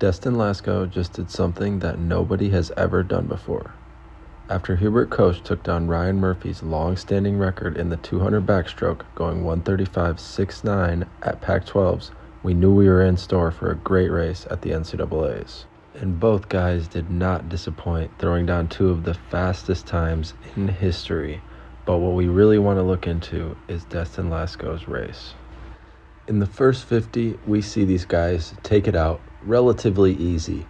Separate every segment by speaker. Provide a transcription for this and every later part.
Speaker 1: Destin Lasco just did something that nobody has ever done before. After Hubert Koch took down Ryan Murphy's long-standing record in the 200 backstroke, going 135.69 at Pac-12s, we knew we were in store for a great race at the NCAAs. And both guys did not disappoint, throwing down two of the fastest times in history. But what we really want to look into is Destin Lasco's race. In the first 50, we see these guys take it out relatively easy.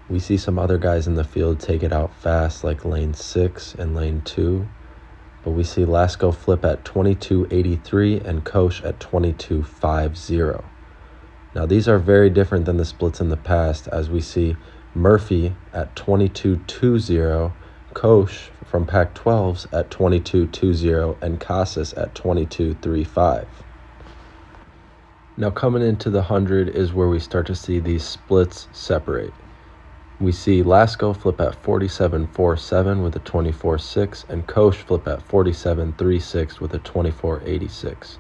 Speaker 1: We see some other guys in the field take it out fast, like lane 6 and lane 2. But we see Lasco flip at 22.83 and Koch at 22.50. Now these are very different than the splits in the past, as we see Murphy at 22.20, Koch from Pac-12s at 22.20, and Casas at 22.35. Now coming into the 100 is where we start to see these splits separate. We see Lasco flip at 47.47 with a 24.6 and Koch flip at 47.36 with a 24.86.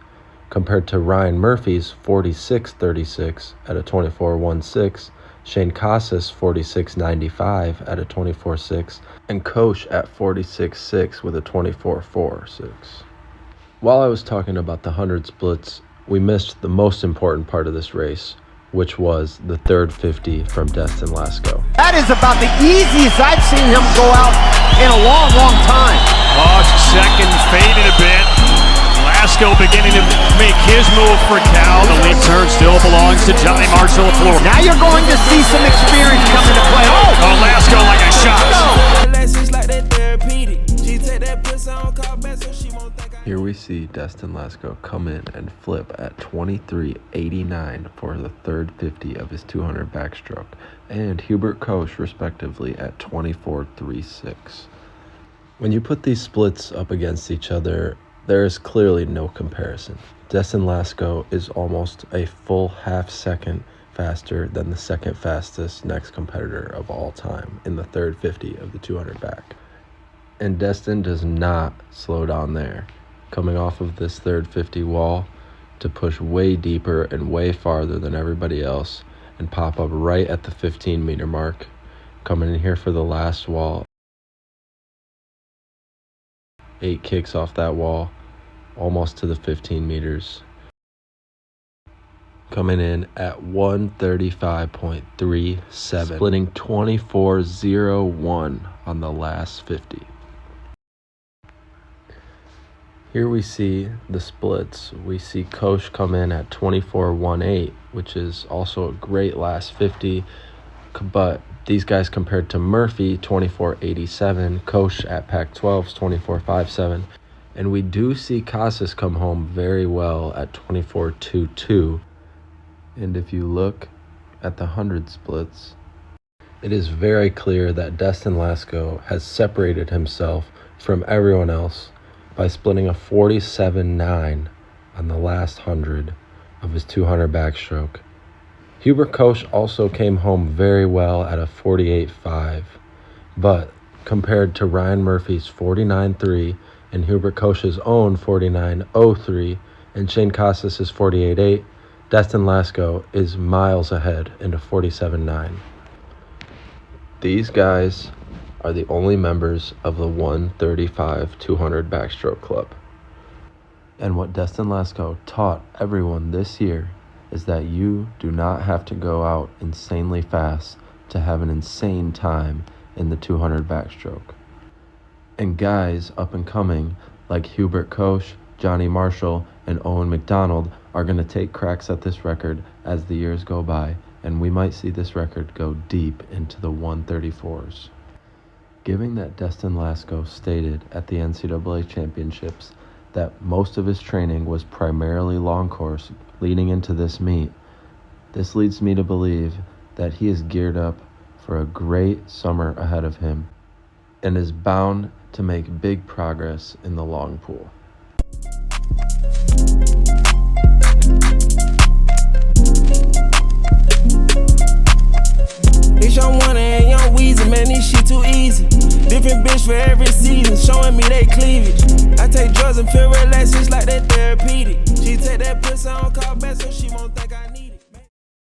Speaker 1: Compared to Ryan Murphy's 46.36 at a 24.16, Shane Casas 46.95 at a 24.6, and Koch at 46.6 with a 24.46. While I was talking about the 100 splits, we missed the most important part of this race, which was the third 50 from Destin Lasco.
Speaker 2: That is about the easiest I've seen him go out in a long, long time.
Speaker 3: Oh, second faded a bit. Lasco beginning to make his move for Cal. The lead turn still belongs to Johnny Marshall of Florida.
Speaker 2: Now you're going to see some experience come into play.
Speaker 3: Oh, Lasco like a shot.
Speaker 1: Here we see Destin Lasco come in and flip at 23.89 for the third 50 of his 200 backstroke, and Hubert Koch respectively at 24.36. When you put these splits up against each other, there is clearly no comparison. Destin Lasco is almost a full half second faster than the second fastest next competitor of all time in the third 50 of the 200 back. And Destin does not slow down there, coming off of this third 50 wall to push way deeper and way farther than everybody else and pop up right at the 15-meter mark, coming in here for the last wall. 8 kicks off that wall, almost to the 15 meters. Coming in at 135.37, splitting 24.01 on the last 50. Here we see the splits. We see Koch come in at 24.18, which is also a great last 50, but these guys compared to Murphy, 24.87, Koch at Pac-12's 24.57, and we do see Casas come home very well at 24.22. And if you look at the 100 splits, it is very clear that Destin Lasco has separated himself from everyone else by splitting a 47.9 on the last 100 of his 200 backstroke. Hubert Koch also came home very well at a 48.5, but compared to Ryan Murphy's 49.3 and Hubert Koch's own 49.03 and Shane Casas' 48.8, Destin Lasco is miles ahead into 47.9. These guys are the only members of the 135-200 backstroke club. And what Destin Lasco taught everyone this year is that you do not have to go out insanely fast to have an insane time in the 200 backstroke. And guys up and coming like Hubert Koch, Johnny Marshall, and Owen McDonald are going to take cracks at this record as the years go by, and we might see this record go deep into the 134s. Given that Destin Lasco stated at the NCAA championships that most of his training was primarily long course leading into this meet, this leads me to believe that he is geared up for a great summer ahead of him and is bound to make big progress in the long pool.
Speaker 4: It's young one and young Weezy, man, this shit too easy. Different bitch for every season, showing me they cleavage. I take drugs and feel relaxed, it's like that therapeutic. She take that pussy on call back so she won't think I need